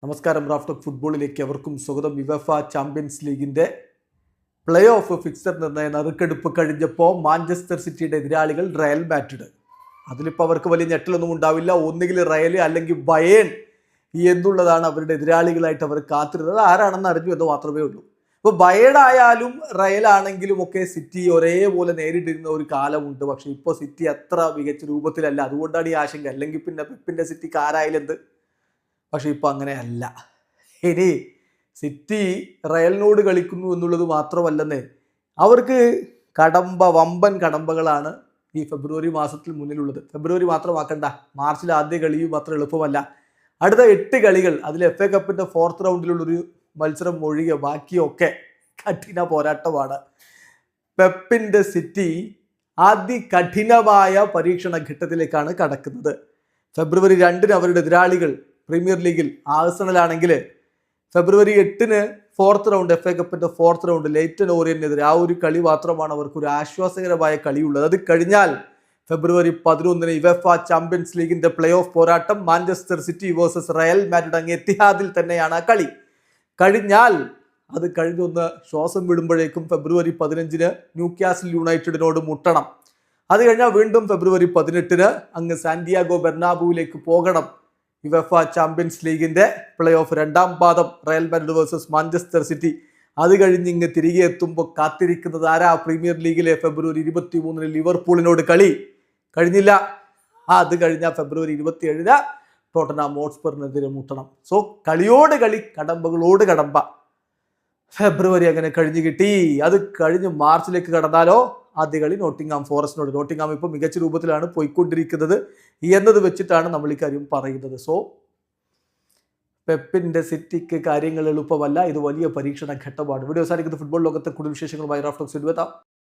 നമസ്കാരം. Raf talk ഫുട്ബോളിലേക്ക് അവർക്കും സ്വാഗതം. യുവേഫ ചാമ്പ്യൻസ് ലീഗിന്റെ പ്ലേ ഓഫ് ഫിക്സർ നിർണയ നറുക്കെടുപ്പ് കഴിഞ്ഞപ്പോൾ മാഞ്ചസ്റ്റർ സിറ്റിയുടെ എതിരാളികൾ റയൽ മാഡ്രിഡ്. അതിലിപ്പോൾ അവർക്ക് വലിയ ഞെട്ടലൊന്നും ഉണ്ടാവില്ല. ഒന്നുകിൽ റയൽ അല്ലെങ്കിൽ ബയേൺ എന്നുള്ളതാണ് അവരുടെ എതിരാളികളായിട്ട് അവർ കാത്തിരുന്നത്. ആരാണെന്ന് അറിഞ്ഞു എന്ന് മാത്രമേ ഉള്ളൂ. ഇപ്പോൾ ബയേൺ ആയാലും റയൽ ആണെങ്കിലും ഒക്കെ സിറ്റി ഒരേപോലെ നേരിട്ടിരുന്ന ഒരു കാലമുണ്ട്. പക്ഷേ ഇപ്പോൾ സിറ്റി അത്ര മികച്ച രൂപത്തിലല്ല. അതുകൊണ്ടാണ് ഈ ആശങ്ക. അല്ലെങ്കിൽ പിന്നെ പെപ്പിൻ്റെ സിറ്റിക്ക് ആരായാലും എന്ത്. പക്ഷെ ഇപ്പം അങ്ങനെയല്ല. ഇനി സിറ്റി റയലിനോട് കളിക്കുന്നു എന്നുള്ളത് മാത്രമല്ലെന്നേ, അവർക്ക് വമ്പൻ കടമ്പകളാണ് ഈ ഫെബ്രുവരി മാസത്തിൽ മുന്നിലുള്ളത്. ഫെബ്രുവരി മാത്രമാക്കണ്ട, മാർച്ചിൽ ആദ്യ കളിയും അത്ര എളുപ്പമല്ല. അടുത്ത 8 കളികൾ, അതിൽ FA കപ്പിൻ്റെ 4th റൗണ്ടിലുള്ളൊരു മത്സരം ഒഴികെ ബാക്കിയൊക്കെ കഠിന പോരാട്ടമാണ്. പെപ്പിൻ്റെ സിറ്റി അതികഠിനമായ പരീക്ഷണ ഘട്ടത്തിലേക്കാണ് കടക്കുന്നത്. ഫെബ്രുവരി 2 അവരുടെ എതിരാളികൾ പ്രീമിയർ ലീഗിൽ ആഴ്സണലാണെങ്കിൽ ഫെബ്രുവരി 8 4th റൗണ്ട് FA കപ്പിന്റെ 4th റൗണ്ട് ലെയ്റ്റൻ ഓറിയന്റിനെതിരെ ആ ഒരു കളി മാത്രമാണ് അവർക്ക് ഒരു ആശ്വാസകരമായ കളിയുള്ളത്. അത് കഴിഞ്ഞാൽ ഫെബ്രുവരി 11 യുവേഫ ചാമ്പ്യൻസ് ലീഗിന്റെ പ്ലേ ഓഫ് പോരാട്ടം Manchester city versus Real Madrid അങ്ങ് എത്തിഹാദിൽ തന്നെയാണ് ആ കളി. കഴിഞ്ഞാൽ അത് കഴിഞ്ഞൊന്ന് ശ്വാസം വിടുമ്പോഴേക്കും ഫെബ്രുവരി 15 ന്യൂക്യാസിൽ യുണൈറ്റഡിനോട് മുട്ടണം. അത് കഴിഞ്ഞാൽ വീണ്ടും ഫെബ്രുവരി 18 അങ്ങ് സാന്റിയാഗോ ബെർണാബുവിലേക്ക് പോകണം. യുവേഫ ചാമ്പ്യൻസ് ലീഗിന്റെ പ്ലേ ഓഫ് 2ാം പാദം Real Madrid versus Manchester city. അത് കഴിഞ്ഞ് ഇങ്ങ് തിരികെ എത്തുമ്പോൾ കാത്തിരിക്കുന്നത് ആരാ? പ്രീമിയർ ലീഗിലെ ഫെബ്രുവരി 23 ലിവർപൂളിനോട് കളി. കഴിഞ്ഞില്ല. അത് കഴിഞ്ഞാൽ ഫെബ്രുവരി 27 ടോട്ടൻഹാം ഹോട്ട്സ്പറിനെതിരെ മുട്ടണം. സോ കളിയോട് കളി, കടമ്പകളോട് കടമ്പ. ഫെബ്രുവരി അങ്ങനെ കഴിഞ്ഞു കിട്ടി. അത് കഴിഞ്ഞ് മാർച്ചിലേക്ക് കടന്നാലോ ആദ്യ കളി നോട്ടിംഗ്ഹാം ഫോറസ്റ്റിനോട്. നോട്ടിംഗ്ഹാം ഇപ്പോൾ മികച്ച രൂപത്തിലാണ് പോയിക്കൊണ്ടിരിക്കുന്നത് എന്നത് വെച്ചിട്ടാണ് നമ്മൾ ഈ കാര്യം പറയുന്നത്. സോ പെപ്പിന്റെ സിറ്റിക്ക് കാര്യങ്ങൾ എളുപ്പമല്ല. ഇത് വലിയ പരീക്ഷണ ഘട്ടമാണ്. വീഡിയോ അവസാനിക്കുന്നത് ഫുട്ബോൾ ലോകത്തെ കൂടുതൽ വിശേഷങ്ങളുമായി റാഫ് ടോക്സ്.